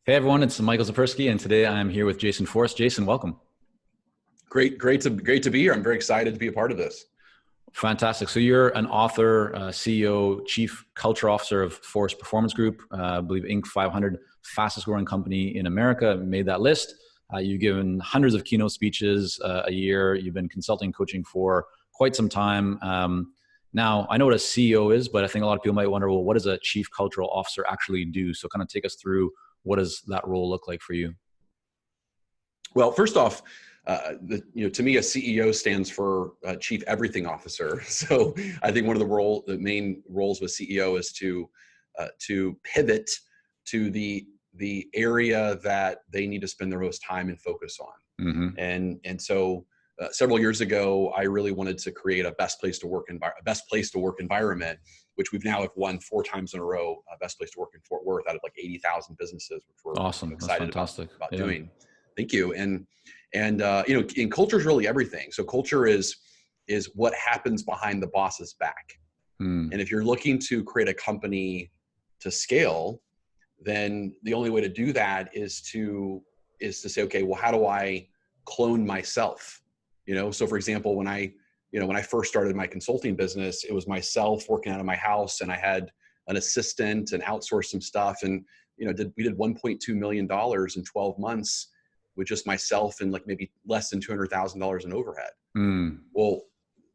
Hey everyone, it's Michael Zapersky, and today I'm here with Jason Forrest. Jason, welcome. Great to be here. I'm very excited to be a part of this. Fantastic. So you're an author, CEO, Chief Culture Officer of Forrest Performance Group, I believe Inc. 500 fastest growing company in America, made that list. You've given hundreds of keynote speeches a year. You've been consulting, coaching for quite some time. Now, I know what a CEO is, but I think a lot of people might wonder, well, what does a Chief Cultural Officer actually do? So kind of take us through, what does that role look like for you? Well, first off, to me, a CEO stands for Chief Everything Officer. So I think one of the main roles with CEO is to pivot to the area that they need to spend their most time and focus on. Mm-hmm. And so several years ago, I really wanted to create a best place to work environment, which we've now have won 4 times in a row, best place to work in Fort Worth out of like 80,000 businesses, which we're Awesome. excited That's fantastic. about Yeah. doing. Thank you. And culture is really everything. So culture is what happens behind the boss's back. And if you're looking to create a company to scale, then the only way to do that is to say, okay, well, how do I clone myself? So for example, when I first started my consulting business, it was myself working out of my house, and I had an assistant and outsourced some stuff. And, we did $1.2 million in 12 months with just myself and like maybe less than $200,000 in overhead. Well,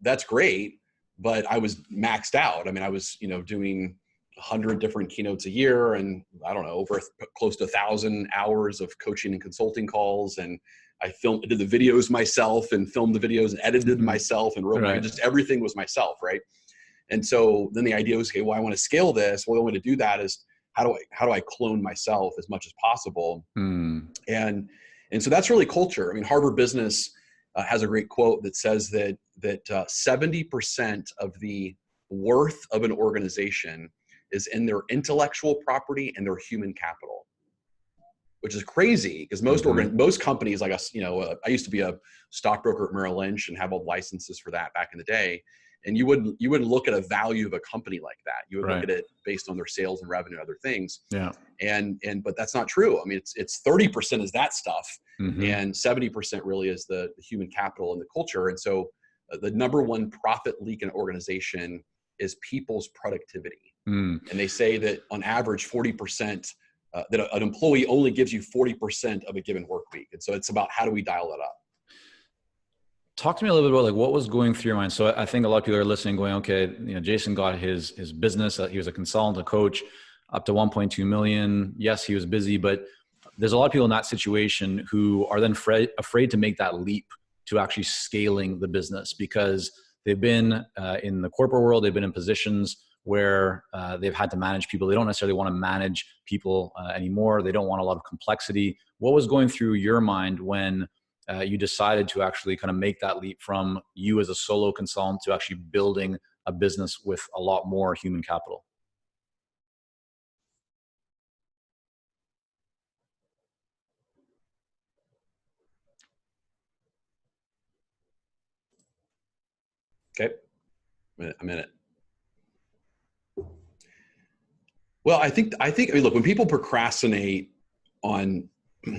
that's great, but I was maxed out. I mean, I was, doing 100 different keynotes a year, and I don't know, over close to 1,000 hours of coaching and consulting calls. And I did the videos myself and filmed the videos and edited myself and wrote just everything was myself. Right. And so then the idea was, okay, well, I want to scale this. Well, the way to do that is how do I clone myself as much as possible? And so that's really culture. I mean, Harvard Business has a great quote that says that 70% of the worth of an organization is in their intellectual property and their human capital, which is crazy because most companies like us, I used to be a stockbroker at Merrill Lynch and have all the licenses for that back in the day. And you wouldn't look at a value of a company like that. You would look at it based on their sales and revenue and other things. Yeah. But that's not true. I mean, it's 30% is that stuff, and 70% really is the human capital and the culture. And so the number one profit leak in an organization is people's productivity. And they say that on average, 40%, that an employee only gives you 40% of a given work week. And so it's about how do we dial that up? Talk to me a little bit about like what was going through your mind. So I think a lot of people are listening going, okay, Jason got his business. He was a consultant, a coach, up to 1.2 million. Yes, he was busy, but there's a lot of people in that situation who are then afraid to make that leap to actually scaling the business because they've been in the corporate world. They've been in positions where they've had to manage people. They don't necessarily want to manage people anymore. They don't want a lot of complexity. What was going through your mind when you decided to actually kind of make that leap from you as a solo consultant to actually building a business with a lot more human capital? Okay. A minute. Well, I mean, look, when people procrastinate on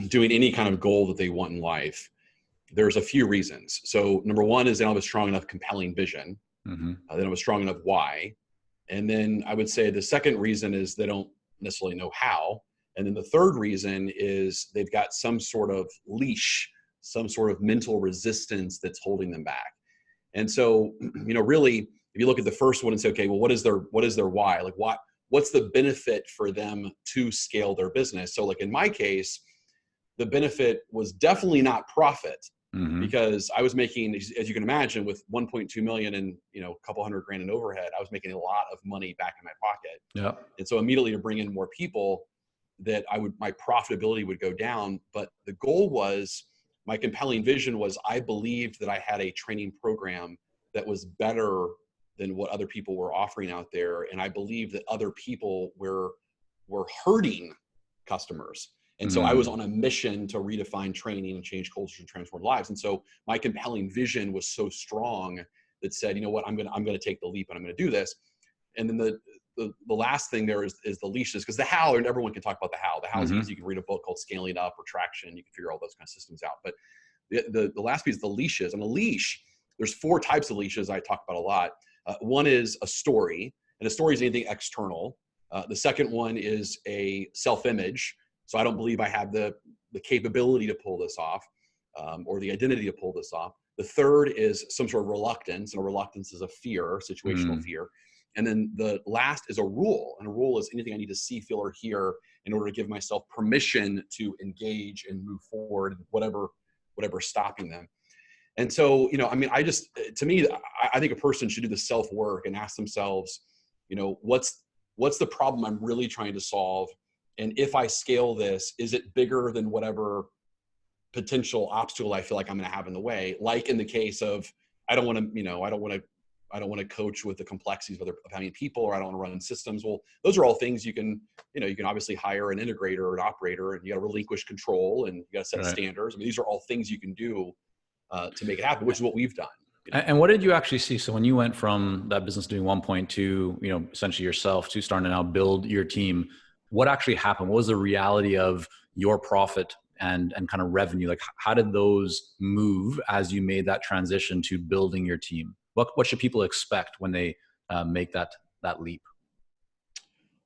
doing any kind of goal that they want in life, there's a few reasons. So number one is they don't have a strong enough compelling vision. They don't have a strong enough why. And then I would say the second reason is they don't necessarily know how. And then the third reason is they've got some sort of leash, some sort of mental resistance that's holding them back. And so, really, if you look at the first one and say, okay, well, what is their why? Like what's the benefit for them to scale their business? So like in my case, the benefit was definitely not profit. Because I was making, as you can imagine, with 1.2 million and a couple $100,000 in overhead, I was making a lot of money back in my pocket. Yeah. And so immediately to bring in more people, my profitability would go down. But the goal was, my compelling vision was, I believed that I had a training program that was better than what other people were offering out there, and I believed that other people were hurting customers. And so I was on a mission to redefine training and change culture and transform lives. And so my compelling vision was so strong that said, you know what, I'm going to take the leap and I'm going to do this. And then the last thing there is the leashes, because the how, and everyone can talk about the how. The how is easy. You can read a book called Scaling Up or Traction. You can figure all those kind of systems out. But the last piece is the leashes. On a leash, there's 4 types of leashes I talk about a lot. One is a story, and a story is anything external. The second one is a self-image. So I don't believe I have the capability to pull this off, or the identity to pull this off. The third is some sort of reluctance, and a reluctance is a fear, situational fear. And then the last is a rule, and a rule is anything I need to see, feel, or hear in order to give myself permission to engage and move forward, whatever's stopping them. And so, I mean, to me, I think a person should do the self-work and ask themselves, what's the problem I'm really trying to solve? And if I scale this, is it bigger than whatever potential obstacle I feel like I'm going to have in the way? Like in the case of, I don't want to coach with the complexities of how many people, or I don't want to run systems. Well, those are all things you can obviously hire an integrator or an operator, and you got to relinquish control, and you got to set standards. I mean, these are all things you can do to make it happen, which is what we've done. And what did you actually see? So when you went from that business doing 1.2, essentially yourself, to starting to now build your team, what actually happened? What was the reality of your profit and kind of revenue? Like, how did those move as you made that transition to building your team? What should people expect when they make that leap?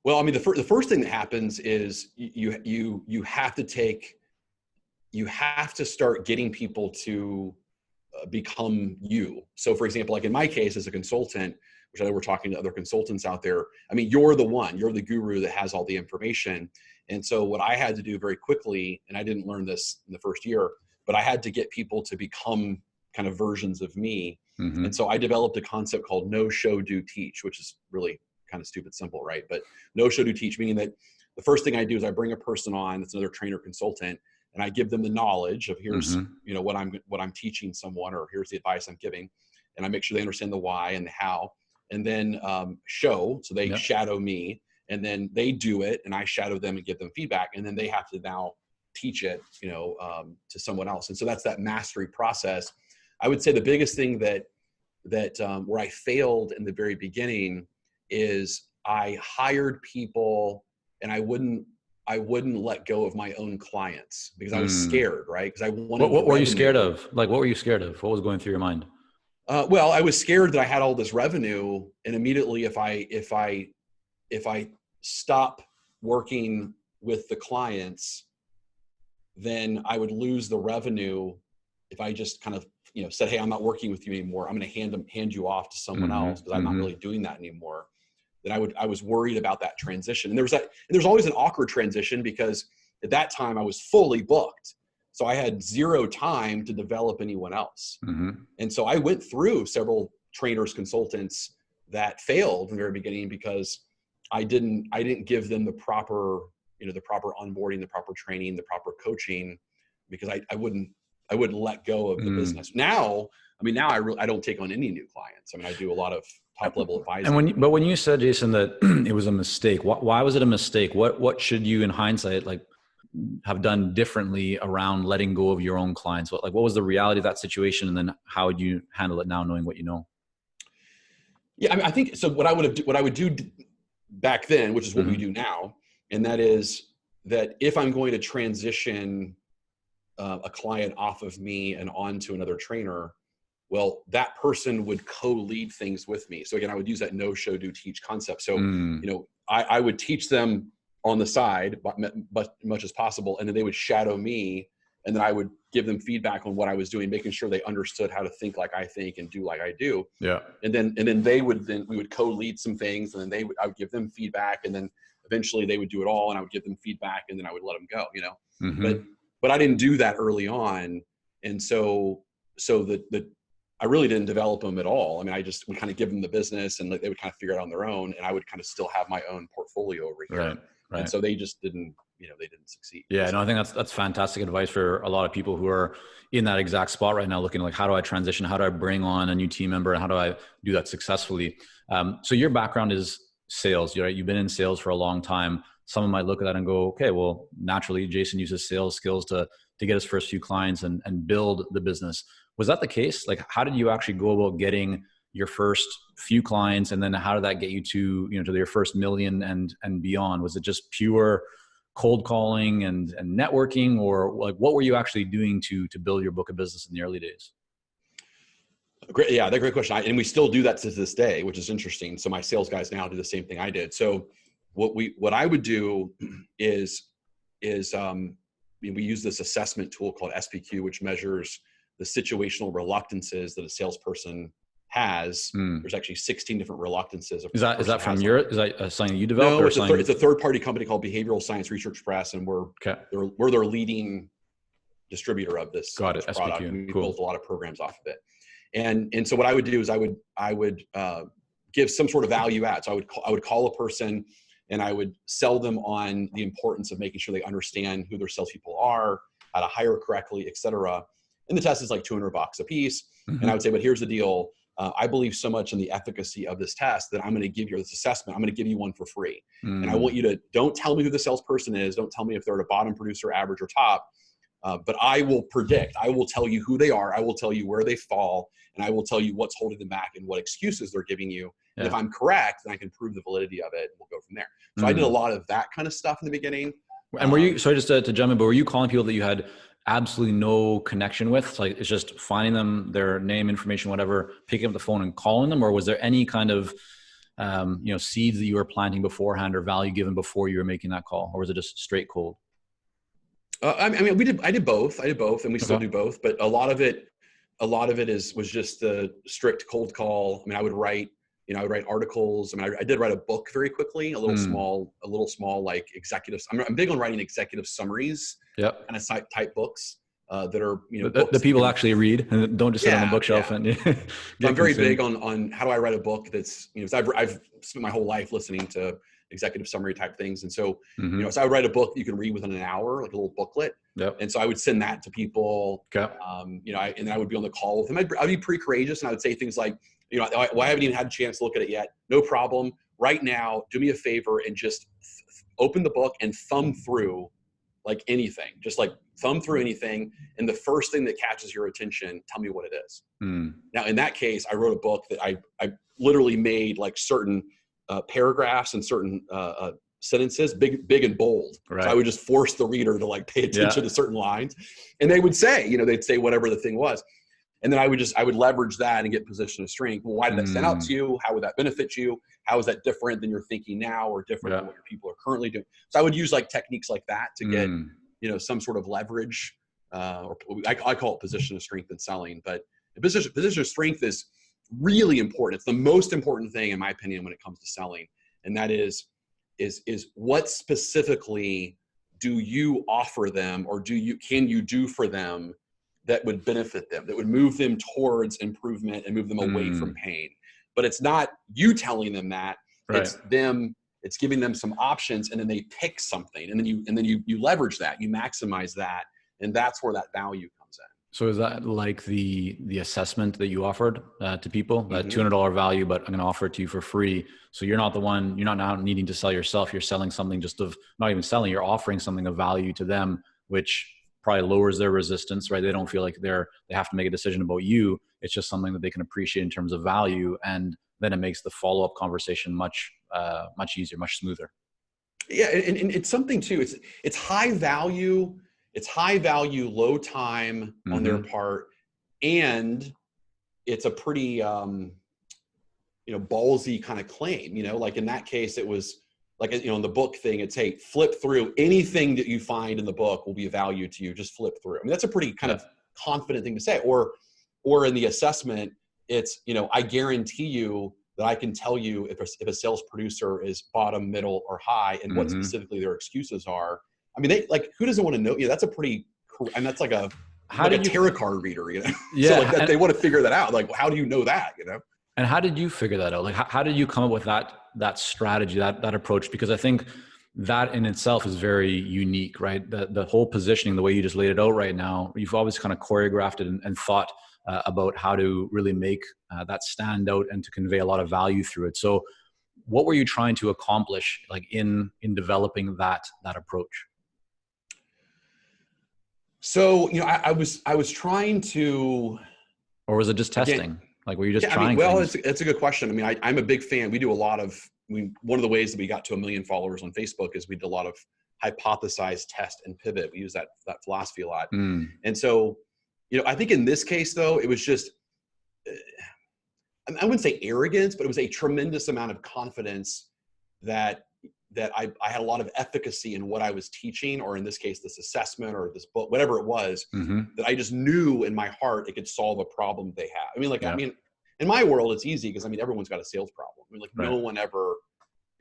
Well, I mean, the first thing that happens is you have to start getting people to become you. So for example, like in my case as a consultant, which I know we're talking to other consultants out there, I mean, you're the guru that has all the information. And so what I had to do very quickly, and I didn't learn this in the first year, but I had to get people to become kind of versions of me. And so I developed a concept called know, show, do, teach, which is really kind of stupid simple, right? But know, show, do, teach, meaning that the first thing I do is I bring a person on that's another trainer consultant, and I give them the knowledge of here's what I'm teaching someone, or here's the advice I'm giving, and I make sure they understand the why and the how. And then show, so they shadow me, and then they do it, and I shadow them and give them feedback, and then they have to now teach it, to someone else. And so that's that mastery process. I would say the biggest thing that where I failed in the very beginning is I hired people, and I wouldn't let go of my own clients because I was scared, right? Because I wanted. What were you scared of? Like, what were you scared of? What was going through your mind? Well, I was scared that I had all this revenue, and immediately if I stop working with the clients, then I would lose the revenue. If I just kind of said, hey, I'm not working with you anymore, I'm going to hand you off to someone else because I'm not really doing that anymore. Then I was worried about that transition, and there's always an awkward transition because at that time I was fully booked. So I had zero time to develop anyone else. And so I went through several trainers, consultants that failed in the very beginning because I didn't give them the proper onboarding, the proper training, the proper coaching, because I wouldn't let go of the business. Now I don't take on any new clients. I mean, I do a lot of top level advising. But when you said, Jason, that it was a mistake, why was it a mistake? What should you in hindsight have done differently around letting go of your own clients? What was the reality of that situation, and then how would you handle it now, knowing what you know? Yeah, I mean, I think so. What I would do back then, which is what we do now, and that is that if I'm going to transition a client off of me and onto another trainer, well, that person would co-lead things with me. So again, I would use that know, show, do, teach concept. So I would teach them on the side, but much as possible. And then they would shadow me, and then I would give them feedback on what I was doing, making sure they understood how to think like I think and do like I do. Yeah. And then we would co-lead some things, and then I would give them feedback, and then eventually they would do it all, and I would give them feedback, and then I would let them go, but I didn't do that early on. And so I really didn't develop them at all. I mean, we kind of give them the business, and they would kind of figure it out on their own, and I would kind of still have my own portfolio over here. Right. And so they just didn't succeed. Yeah, no, I think that's fantastic advice for a lot of people who are in that exact spot right now, looking like, how do I transition? How do I bring on a new team member? And how do I do that successfully? So your background is sales, right? You've been in sales for a long time. Someone might look at that and go, okay, well, naturally, Jason uses sales skills to get his first few clients and build the business. Was that the case? Like, how did you actually go about getting your first few clients, and then how did that get you to, to your first million and beyond? Was it just pure cold calling and networking, or like what were you actually doing to build your book of business in the early days? Great. Yeah, that's a great question. And we still do that to this day, which is interesting. So my sales guys now do the same thing I did. So what I would do is we use this assessment tool called SPQ, which measures the situational reluctances that a salesperson has. There's actually 16 different reluctances. Is that from is that something you developed? No, or it's a third party company called Behavioral Science Research Press, and we're their leading distributor of this product. SPQ. And we Cool. built a lot of programs off of it. And so what I would do is I would give some sort of value add. So I would call a person and I would sell them on the importance of making sure they understand who their salespeople are, how to hire correctly, et cetera. And the test is like $200 a piece. Mm-hmm. And I would say, but here's the deal. I believe so much in the efficacy of this test that I'm going to give you this assessment. I'm going to give you one for free. And I want you to, don't tell me who the salesperson is. Don't tell me if they're at a bottom producer, average, or top. But I will predict. I will tell you who they are. I will tell you where they fall. And I will tell you what's holding them back and what excuses they're giving you. Yeah. And if I'm correct, then I can prove the validity of it. And we'll go from there. So I did a lot of that kind of stuff in the beginning. And were you, sorry, just to jump in, but were you calling people that you had absolutely no connection with? It's like, it's just finding them, their name, information, whatever, picking up the phone and calling them? Or was there any kind of, seeds that you were planting beforehand or value given before you were making that call? Or was it just straight cold? I did both, and we still do both, but a lot of it was just the strict cold call. I mean, I would write articles. I mean, I did write a book very quickly, a little small, like executives. I'm big on writing executive summaries, kind of type books that are, the people actually read and don't just sit on the bookshelf. And I'm very big on how do I write a book that's, I've spent my whole life listening to executive summary type things. And so, so I would write a book you can read within an hour, like a little booklet. Yep. And so I would send that to people, and then I would be on the call with them. I'd be pretty courageous. And I would say things like, I haven't even had a chance to look at it yet. No problem. Right now, do me a favor and just open the book and thumb through like anything, just like thumb through anything. And the first thing that catches your attention, tell me what it is. Now, in that case, I wrote a book that I literally made like certain paragraphs and certain sentences big and bold. Right. So I would just force the reader to like pay attention to certain lines, and they would say, they'd say whatever the thing was. And then I would leverage that and get position of strength. Well, why did that stand out to you? How would that benefit you? How is that different than you're thinking now, or different than what your people are currently doing? So I would use like techniques like that to get, some sort of leverage, or I call it position of strength in selling, but position of strength is really important. It's the most important thing, in my opinion, when it comes to selling. And that is what specifically do you offer them, or can you do for them that would benefit them, that would move them towards improvement and move them away from pain? But it's not you telling them that. Right. It's giving them some options, and then they pick something, and then you leverage that, you maximize that, and that's where that value comes in. So is that like the assessment that you offered to people, that $200 value, but I'm going to offer it to you for free? So you're not now needing to sell yourself. You're selling something not even selling, you're offering something of value to them, which probably lowers their resistance, right? They don't feel like they have to make a decision about you. It's just something that they can appreciate in terms of value. And then it makes the follow-up conversation much easier, much smoother. Yeah. And it's something too, it's high value. It's high value, low time on their part. And it's a pretty, ballsy kind of claim, like in that case, it was like, in the book thing, it's, hey, flip through anything that you find in the book will be of value to you. Just flip through. I mean, that's a pretty kind of confident thing to say. Or in the assessment, it's, I guarantee you that I can tell you if a sales producer is bottom, middle, or high, and what specifically their excuses are. I mean, who doesn't want to know? That's a pretty, and that's like a tarot card reader, Yeah. So they want to figure that out. Like, how do you know that, And how did you figure that out? Like, how did you come up with that strategy, that approach? Because I think that in itself is very unique, right? The whole positioning, the way you just laid it out right now, you've always kind of choreographed it and thought about how to really make that stand out and to convey a lot of value through it. So what were you trying to accomplish, like in developing that approach? So, I was trying to, or was it just testing? Like, were you just Yeah, I mean, trying well, things? it's a good question. I mean, I'm a big fan. We do a lot of, one of the ways that we got to 1 million followers on Facebook is we did a lot of hypothesize, test, and pivot. We use that philosophy a lot. And so, I think in this case, though, it was just, I wouldn't say arrogance, but it was a tremendous amount of confidence that I had a lot of efficacy in what I was teaching, or in this case, this assessment or this book, whatever it was, that I just knew in my heart it could solve a problem they have. I mean, in my world, it's easy because everyone's got a sales problem. I mean, no one ever,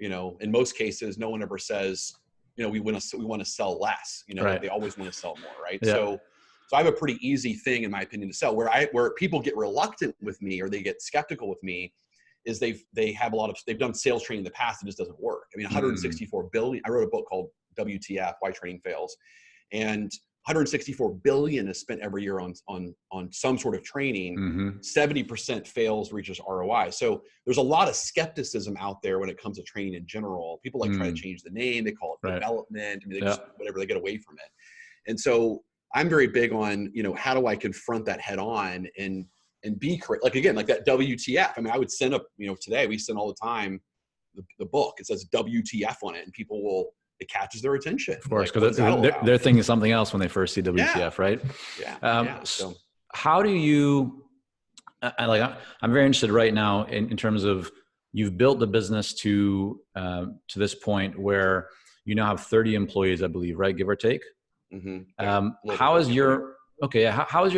in most cases, no one ever says, we want to sell less. They always want to sell more, right? Yeah. So I have a pretty easy thing, in my opinion, to sell. Where people get reluctant with me, or they get skeptical with me, is they've done sales training in the past. It just doesn't work. I mean, 164 billion. I wrote a book called WTF: Why Training Fails, and 164 billion is spent every year on some sort of training. 70% fails, reaches ROI. So there's a lot of skepticism out there when it comes to training in general. People try to change the name. They call it development. I mean, they just, whatever, they get away from it. And so I'm very big on, how do I confront that head on and be correct? Like, again, like that WTF. I mean, I would send up, today we send all the time the book. It says WTF on it, and it catches their attention. Of course, because they're thinking something else when they first see WTF, right? Yeah. So how do you, I'm very interested right now in terms of, you've built the business to this point where you now have 30 employees, I believe, right? Give or take. How has your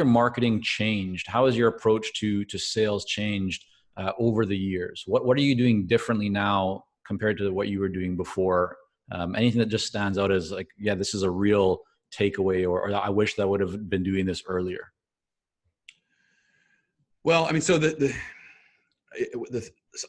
marketing changed? How has your approach to sales changed over the years? What are you doing differently now compared to what you were doing before? Anything that just stands out as like, yeah, this is a real takeaway, or I wish that I would have been doing this earlier? Well, I mean, so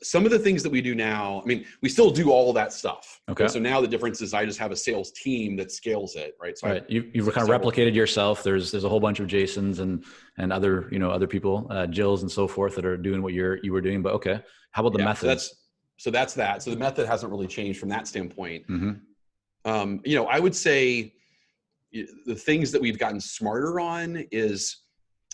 some of the things that we do now, I mean, we still do all that stuff. Okay. So now the difference is I just have a sales team that scales it, right? So you've kind of replicated yourself. There's a whole bunch of Jasons and other, other people, Jills and so forth, that are doing what you were doing. But okay, how about the methods? So that's that. So the method hasn't really changed from that standpoint. I would say the things that we've gotten smarter on is,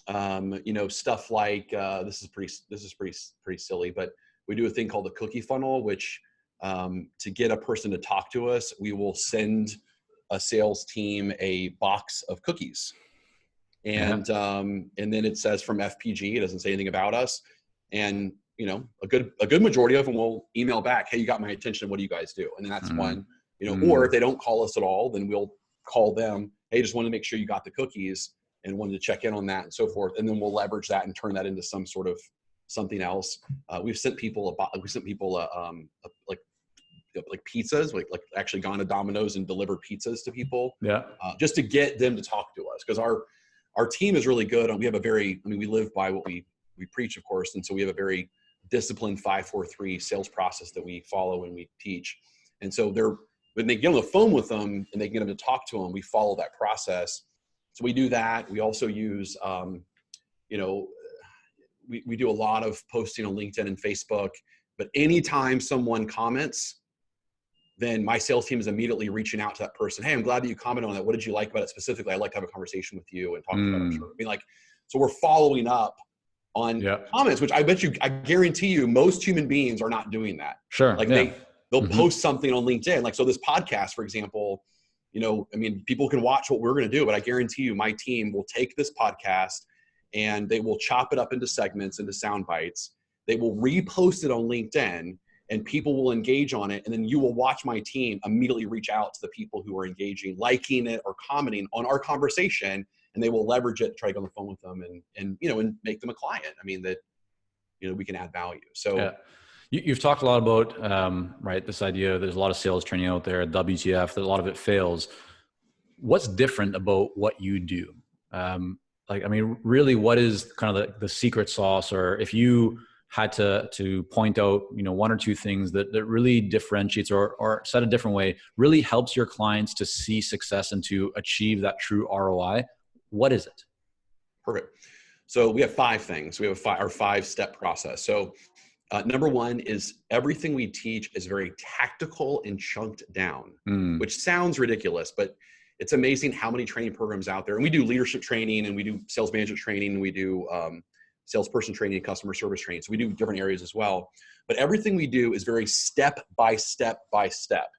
stuff like, this is pretty silly, but we do a thing called the cookie funnel, which to get a person to talk to us, we will send a sales team a box of cookies. And then it says from FPG, it doesn't say anything about us. And, a good majority of them will email back, hey, you got my attention. What do you guys do? And then that's one, or if they don't call us at all, then we'll call them. Hey, just wanted to make sure you got the cookies and wanted to check in on that and so forth. And then we'll leverage that and turn that into some sort of something else. We've sent people like pizzas, like actually gone to Domino's and delivered pizzas to people. Just to get them to talk to us. Because our team is really good. We have we live by what we preach, of course. And so we have a very disciplined 5-4-3 sales process that we follow when we teach. And so when they get on the phone with them and they can get them to talk to them, we follow that process. So we do that. We also use, we do a lot of posting on LinkedIn and Facebook, but anytime someone comments, then my sales team is immediately reaching out to that person. Hey, I'm glad that you commented on that. What did you like about it specifically? I'd like to have a conversation with you and talk about it. Sure. I mean, so we're following up on comments, which I guarantee you, most human beings are not doing that. Sure. They'll post something on LinkedIn. So this podcast, for example, people can watch what we're going to do, but I guarantee you my team will take this podcast and they will chop it up into segments, into sound bites. They will repost it on LinkedIn and people will engage on it. And then you will watch my team immediately reach out to the people who are engaging, liking it or commenting on our conversation, and they will leverage it to try to get on the phone with them and make them a client. That, we can add value. So You've talked a lot about, this idea, there's a lot of sales training out there, WTF, that a lot of it fails. What's different about what you do? Really, what is kind of the secret sauce? Or if you had to point out, one or two things that really differentiates or said a different way, really helps your clients to see success and to achieve that true ROI, what is it? Perfect. So we have 5 things. We have our 5-step process. So number 1 is everything we teach is very tactical and chunked down, which sounds ridiculous, but it's amazing how many training programs out there. And we do leadership training and we do sales management training. And we do salesperson training, and customer service training. So we do different areas as well. But everything we do is very step by step by step.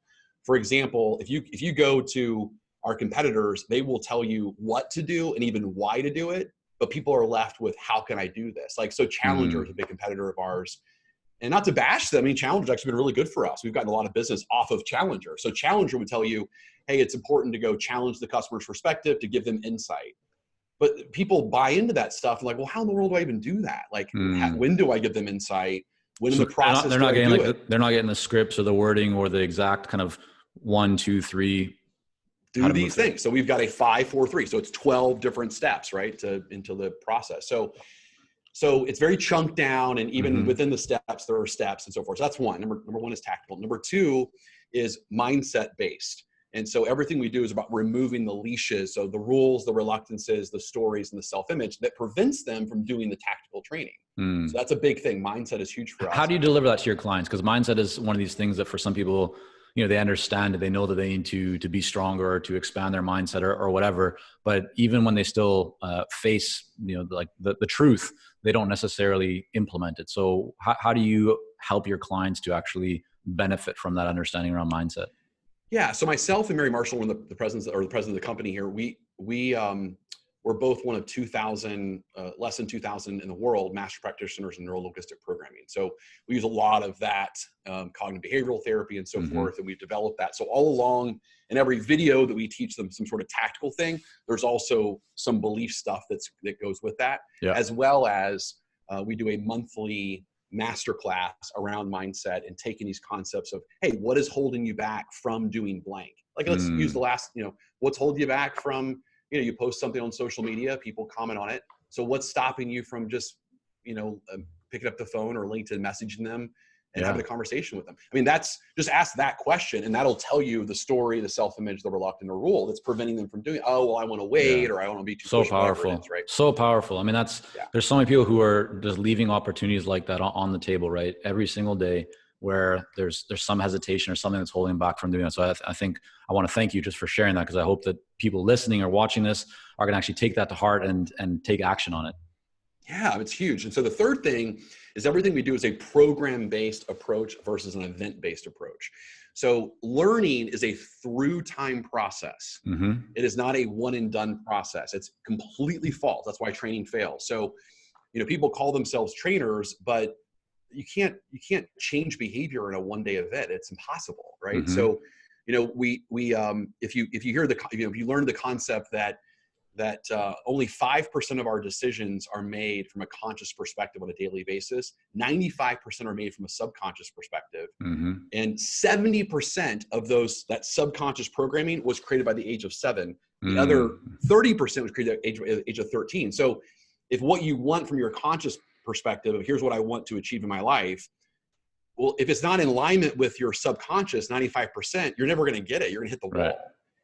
For example, if you go to our competitors, they will tell you what to do and even why to do it. But people are left with, how can I do this? Like, so Challenger is a big competitor of ours. And not to bash them, I mean, Challenger's actually been really good for us. We've gotten a lot of business off of Challenger. So Challenger would tell you, hey, it's important to go challenge the customer's perspective to give them insight. But people buy into that stuff and like, well, how in the world do I even do that? Like, when do I give them insight? When in the process they're not do I getting do it? they're not getting the scripts or the wording or the exact kind of 1, 2, 3. Do these things. So we've got a 5, 4, 3. So it's 12 different steps, right, into the process. So it's very chunked down, and even within the steps, there are steps and so forth. So that's one. Number one is tactical. Number two is mindset based. And so everything we do is about removing the leashes, so the rules, the reluctances, the stories, and the self-image that prevents them from doing the tactical training. So that's a big thing. Mindset is huge for us. How do you deliver that to your clients? Because mindset is one of these things that for some people, they understand it. They know that they need to be stronger or to expand their mindset or whatever. But even when they still face, like the truth, they don't necessarily implement it. So how do you help your clients to actually benefit from that understanding around mindset? Yeah. So myself and Mary Marshall, one of the presidents of the company here, we're both one of 2,000, less than 2,000 in the world, master practitioners in neuro-linguistic programming. So we use a lot of that cognitive behavioral therapy and so forth, and we've developed that. So all along in every video that we teach them some sort of tactical thing, there's also some belief stuff that goes with that, as well as we do a monthly masterclass around mindset and taking these concepts of, hey, what is holding you back from doing blank? Like, let's use the last, what's holding you back from, you post something on social media, people comment on it. So what's stopping you from just, picking up the phone or LinkedIn messaging them and having a conversation with them? I mean, that's just ask that question and that'll tell you the story, the self-image, the reluctant, the rule that's preventing them from doing, oh, well, I want to wait or I want to be too so pushy, powerful, it is, right? So powerful. I mean, there's so many people who are just leaving opportunities like that on the table, right? Every single day, where there's some hesitation or something that's holding back from doing it. So I think I want to thank you just for sharing that, because I hope that people listening or watching this are going to actually take that to heart and take action on it. Yeah, it's huge. And so the third thing is everything we do is a program-based approach versus an event-based approach. So learning is a through time process. It is not a one and done process. It's completely false. That's why training fails. So, people call themselves trainers, but you can't change behavior in a one-day event. It's impossible, right? So, if you learn the concept that only 5% of our decisions are made from a conscious perspective on a daily basis, 95% are made from a subconscious perspective, and 70% of that subconscious programming was created by the age of 7. The other 30% was created at the age of 13. So, if what you want from your conscious perspective of here's what I want to achieve in my life, well, if it's not in alignment with your subconscious, 95%, you're never going to get it. You're going to hit the wall.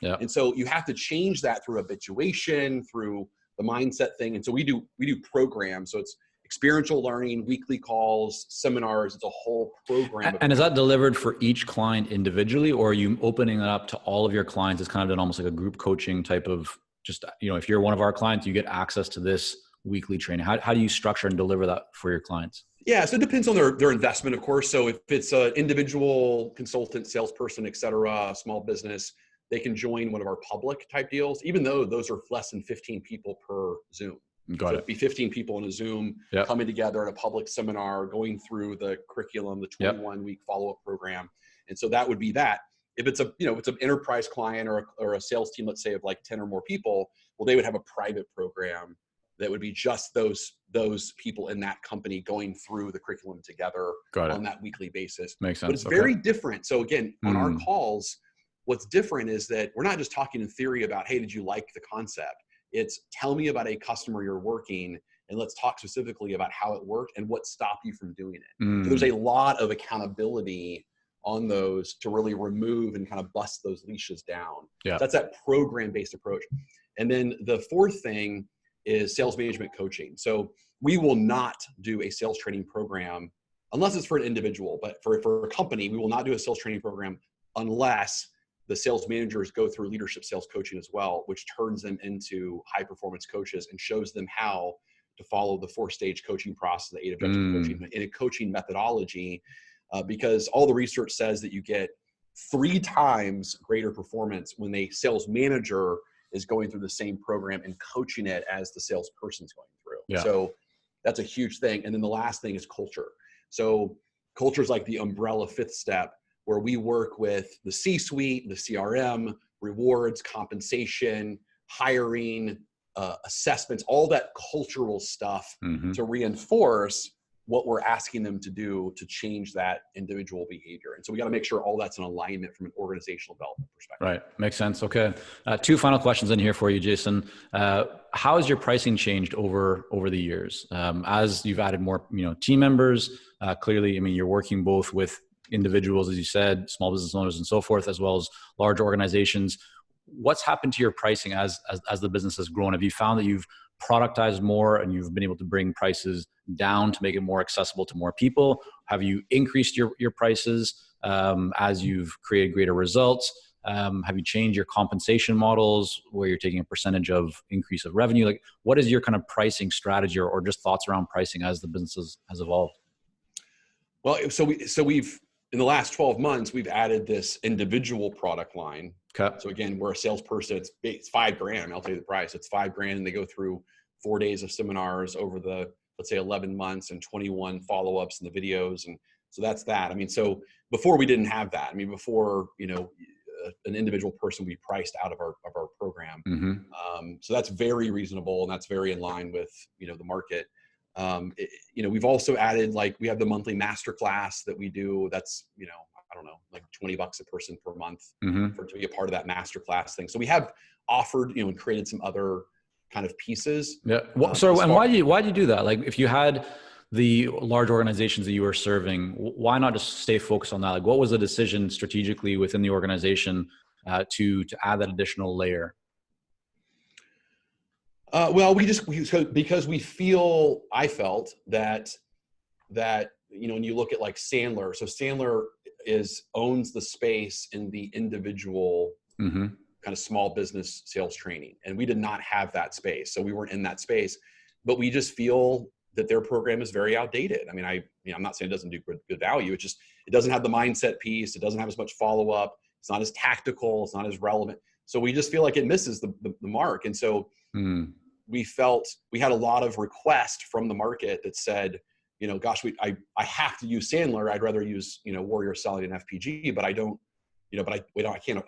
Yeah. And so you have to change that through habituation, through the mindset thing. And so we do programs. So it's experiential learning, weekly calls, seminars. It's a whole program. And is that delivered for each client individually, or are you opening it up to all of your clients? It's kind of done almost like a group coaching type of just, if you're one of our clients, you get access to this weekly training. How do you structure and deliver that for your clients? Yeah, so it depends on their investment, of course. So if it's an individual consultant, salesperson, et cetera, small business, they can join one of our public type deals, even though those are less than 15 people per Zoom. Got it. It'd be 15 people in a Zoom coming together in a public seminar, going through the curriculum, the 21-week follow-up program. And so that would be that. If it's it's an enterprise client or a sales team, let's say of like 10 or more people, well, they would have a private program that would be just those people in that company going through the curriculum together on that weekly basis. Makes sense. But it's very different. So again, on our calls, what's different is that we're not just talking in theory about, hey, did you like the concept? It's tell me about a customer you're working, and let's talk specifically about how it worked and what stopped you from doing it. So there's a lot of accountability on those to really remove and kind of bust those leashes down. So that's that program-based approach. And then the fourth thing is sales management coaching. So we will not do a sales training program unless it's for an individual, but for a company, we will not do a sales training program unless the sales managers go through leadership sales coaching as well, which turns them into high performance coaches and shows them how to follow the 4-stage coaching process, the 8 objective coaching in a coaching methodology, because all the research says that you get 3 times greater performance when a sales manager is going through the same program and coaching it as the salesperson's going through. Yeah. So that's a huge thing. And then the last thing is culture. So culture is like the umbrella 5th step, where we work with the C-suite, the CRM, rewards, compensation, hiring, assessments, all that cultural stuff to reinforce what we're asking them to do to change that individual behavior. And so we got to make sure all that's in alignment from an organizational development perspective. Right. Makes sense. Okay. 2 final questions in here for you, Jason. How has your pricing changed over the years? As you've added more, team members, clearly, I mean, you're working both with individuals, as you said, small business owners and so forth, as well as large organizations. What's happened to your pricing as the business has grown? Have you found that you've productized more and you've been able to bring prices down to make it more accessible to more people? Have you increased your prices as you've created greater results? Have you changed your compensation models where you're taking a percentage of increase of revenue? Like, what is your kind of pricing strategy or just thoughts around pricing as the business has evolved? Well, so we've in the last 12 months, we've added this individual product line. Okay. So again, we're a salesperson, it's $5,000. I mean, I'll tell you the price. It's $5,000, and they go through 4 days of seminars over the, let's say, 11 months and 21 follow-ups and the videos. And so that's that. I mean, so before we didn't have that. I mean, before, an individual person we priced out of our program. So that's very reasonable, and that's very in line with, the market. We've also added, like, we have the monthly masterclass that we do. That's, I don't know, like $20 a person per month for to be a part of that masterclass thing. So we have offered, and created some other kind of pieces. Yeah. So, and why do you do that? Like, if you had the large organizations that you were serving, why not just stay focused on that? Like, what was the decision strategically within the organization to add that additional layer? Well, because I felt that, when you look at like Sandler, so Sandler owns the space in the individual kind of small business sales training. And we did not have that space. So we weren't in that space, but we just feel that their program is very outdated. I mean, I'm not saying it doesn't do good value. It doesn't have the mindset piece. It doesn't have as much follow-up. It's not as tactical. It's not as relevant. So we just feel like it misses the mark. And so we felt we had a lot of requests from the market that said, gosh, I have to use Sandler. I'd rather use, Warrior Selling and FPG, but I don't, I can't,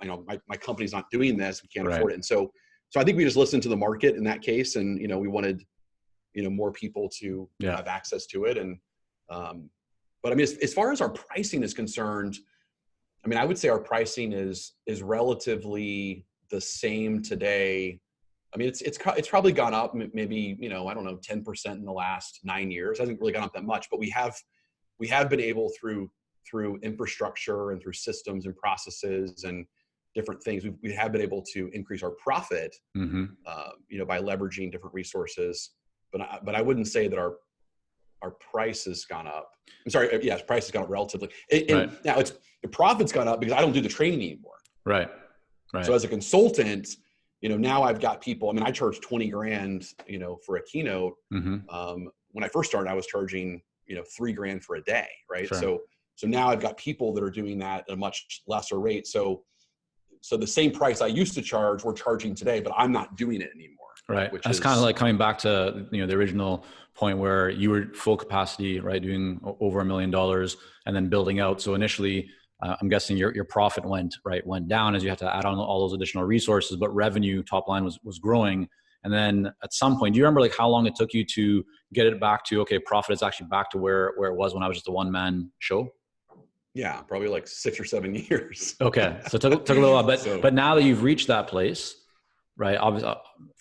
my company's not doing this. We can't afford it. And so I think we just listened to the market in that case. And, we wanted, more people to have access to it. And, but I mean, as far as our pricing is concerned, I mean, I would say our pricing is relatively the same today. I mean, it's probably gone up maybe, I don't know, 10% in the last 9 years. It hasn't really gone up that much, but we have been able through infrastructure and through systems and processes and different things, we have been able to increase our profit, by leveraging different resources. But I wouldn't say that our price has gone up. I'm sorry. Yes, price has gone up relatively. Now the profit's gone up because I don't do the training anymore. Right. So as a consultant, now I've got people. I mean, I charge $20,000, for a keynote. When I first started, I was charging, $3,000 for a day. Right. Sure. So now I've got people that are doing that at a much lesser rate. So the same price I used to charge, we're charging today, but I'm not doing it anymore. Right. That's kind of like coming back to, the original point where you were full capacity, right? Doing over $1 million and then building out. So initially, I'm guessing your profit went down as you had to add on all those additional resources, but revenue top line was growing. And then at some point, do you remember like how long it took you to get it back to, okay, profit is actually back to where it was when I was just a one-man show? Yeah, probably like 6 or 7 years. Okay. So it took a little while, but now that you've reached that place, right? Obviously,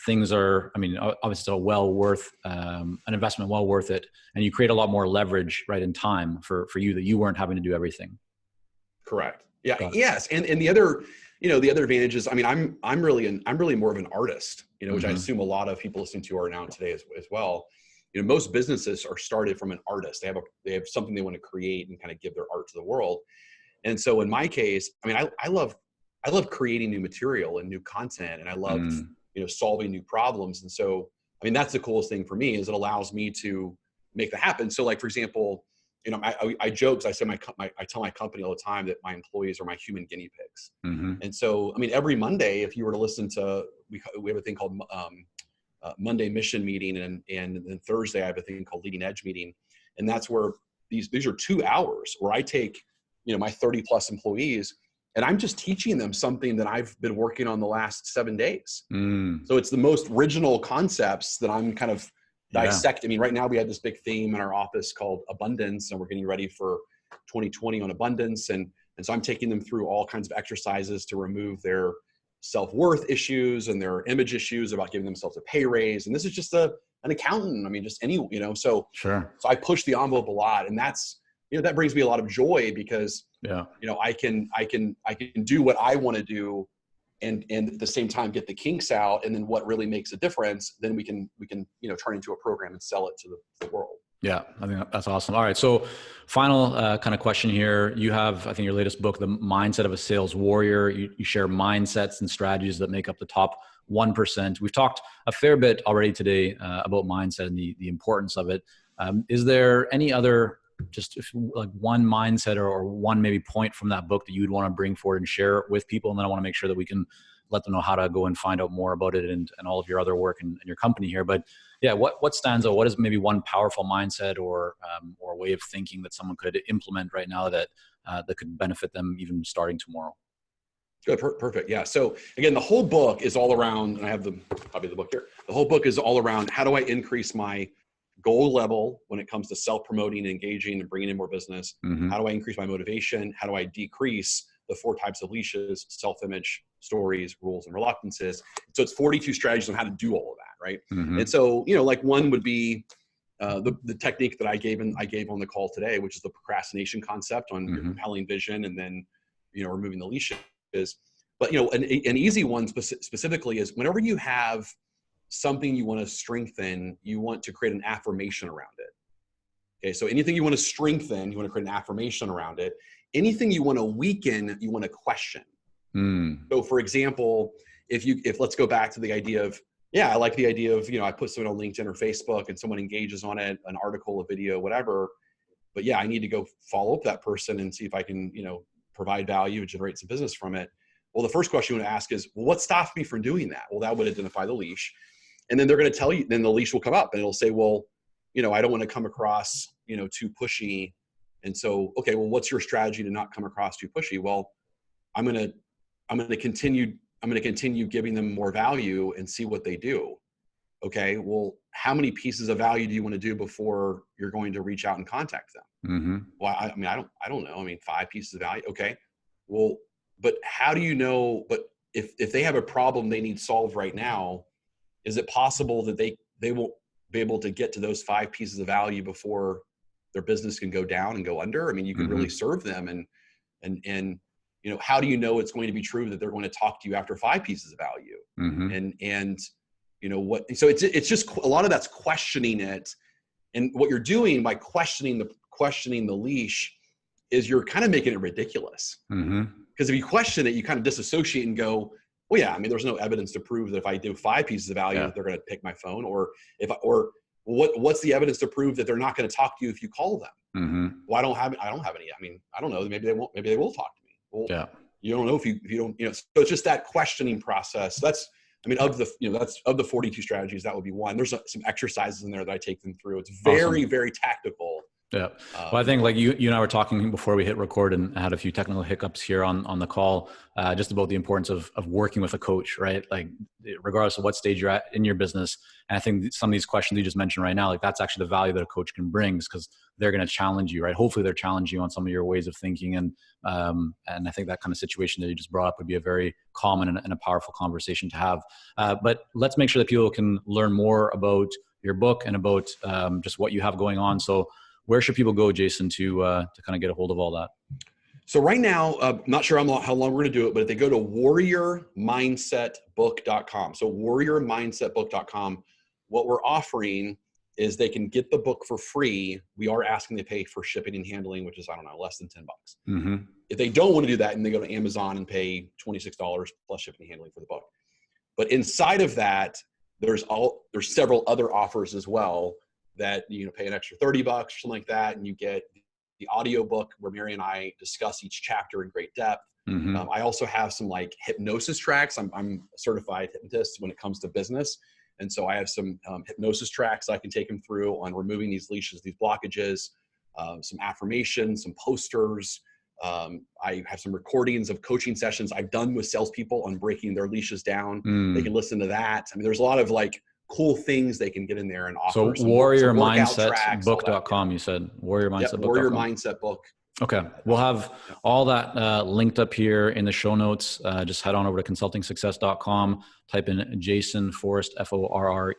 things are, obviously still well worth an investment, well worth it. And you create a lot more leverage, right, in time for you that you weren't having to do everything. Correct. Yeah. Yes. And the other, the other advantage is, I'm really more of an artist, which I assume a lot of people listening to are now today as well. Most businesses are started from an artist. They have something they want to create and kind of give their art to the world. And so in my case, I love creating new material and new content, and I love, solving new problems. And so I mean, that's the coolest thing for me, is it allows me to make that happen. So like, for example, you know, I joke, 'cause I say I tell my company all the time that my employees are my human guinea pigs. And so, I mean, every Monday, if you were to listen to, we have a thing called Monday mission meeting, and then Thursday I have a thing called leading edge meeting. And that's where these are 2 hours where I take, you know, my 30 plus employees, and I'm just teaching them something that I've been working on the last 7 days. So it's the most original concepts that I'm kind of dissecting. I mean, right now we had this big theme in our office called abundance, and we're getting ready for 2020 on abundance. And so I'm taking them through all kinds of exercises to remove their self-worth issues and their image issues about giving themselves a pay raise. And this is just an accountant. I mean, just any, you know, so I push the envelope a lot, and that's, you know, that brings me a lot of joy, because, you know, I can do what I want to do, and at the same time get the kinks out. And then what really makes a difference, then we can, you know, turn into a program and sell it to the world. Yeah, I think that's awesome. All right. So final kind of question here. You have, I think, your latest book, The Mindset of a Sales Warrior. You share mindsets and strategies that make up the top 1%. We've talked a fair bit already today about mindset and the importance of it. Is there any other, just like one mindset or one maybe point from that book that you'd want to bring forward and share with people? And then I want to make sure that we can let them know how to go and find out more about it and all of your other work and your company here. But yeah, what stands out? What is maybe one powerful mindset or way of thinking that someone could implement right now that could benefit them even starting tomorrow? Good. Perfect. Yeah. So again, the whole book is all around, and I have the copy of the book here. The whole book is all around, how do I increase my goal level when it comes to self-promoting, engaging, and bringing in more business? How do I increase my motivation? How do I decrease the 4 types of leashes: self-image, stories, rules, and reluctances? So it's 42 strategies on how to do all of that, right? And so, you know, like one would be the technique that I gave on the call today, which is the procrastination concept on your compelling vision, and then, you know, removing the leashes. But, you know, an easy one specifically is, whenever you have something you want to strengthen, you want to create an affirmation around it. Okay, so anything you want to strengthen, you want to create an affirmation around it. Anything you want to weaken, you want to question. So for example, if let's go back to the idea of, I like the idea of, you know, I put something on LinkedIn or Facebook and someone engages on it, an article, a video, whatever. But I need to go follow up that person and see if I can, you know, provide value and generate some business from it. Well, the first question you want to ask is, well, what stops me from doing that? Well, that would identify the leash. And then they're going to tell you, then the leash will come up and it'll say, well, you know, I don't want to come across, you know, too pushy. And so, okay, well, what's your strategy to not come across too pushy? Well, I'm going to continue giving them more value and see what they do. Okay, well, how many pieces of value do you want to do before you're going to reach out and contact them? Well, I mean, I don't know. I mean, 5 pieces of value. Okay, well, but how do you know? But if they have a problem they need solved right now, is it possible that they won't be able to get to those 5 pieces of value before their business can go down and go under? I mean, you can really serve them, and you know, how do you know it's going to be true that they're going to talk to you after 5 pieces of value? And you know what? So it's just a lot of that's questioning it, and what you're doing by questioning the leash is you're kind of making it ridiculous. Because if you question it, you kind of disassociate and go, well, yeah, I mean, there's no evidence to prove that if I do 5 pieces of value, that they're going to pick my phone, or what's the evidence to prove that they're not going to talk to you if you call them? Well, I don't have any. I mean, I don't know. Maybe they won't. Maybe they will talk to me. Well, you don't know if you don't. You know, so it's just that questioning process. That's, I mean, of the 42 strategies, that would be one. There's some exercises in there that I take them through. It's very, very tactical. Yeah. Well, I think like you and I were talking before we hit record, and had a few technical hiccups here on the call, just about the importance of working with a coach, right? Like regardless of what stage you're at in your business. And I think some of these questions you just mentioned right now, like that's actually the value that a coach can bring, because they're going to challenge you, right? Hopefully they're challenging you on some of your ways of thinking. And I think that kind of situation that you just brought up would be a very common and a powerful conversation to have. But let's make sure that people can learn more about your book and about just what you have going on. So where should people go, Jason, to kind of get a hold of all that? So right now, not sure how long we're going to do it, but if they go to warriormindsetbook.com, so warriormindsetbook.com, what we're offering is they can get the book for free. We are asking they pay for shipping and handling, which is, I don't know, less than $10. If they don't want to do that, and they go to Amazon and pay $26 plus shipping and handling for the book. But inside of that, there's several other offers as well that, you know, pay an extra $30 or something like that, and you get the audio book where Mary and I discuss each chapter in great depth. I also have some like hypnosis tracks. I'm a certified hypnotist when it comes to business. And so I have some hypnosis tracks I can take them through on removing these leashes, these blockages, some affirmations, some posters. I have some recordings of coaching sessions I've done with salespeople on breaking their leashes down. They can listen to that. I mean, there's a lot of like cool things they can get in there and offer. So Warrior Mindset book.com, you said Warrior Mindset book. Warrior Mindset book. Okay. We'll have all that linked up here in the show notes. Just head on over to consultingsuccess.com, type in Jason Forrest, Forrest, or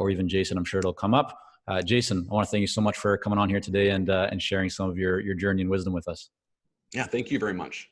even Jason. I'm sure it'll come up. Jason, I want to thank you so much for coming on here today and sharing some of your journey and wisdom with us. Yeah. Thank you very much.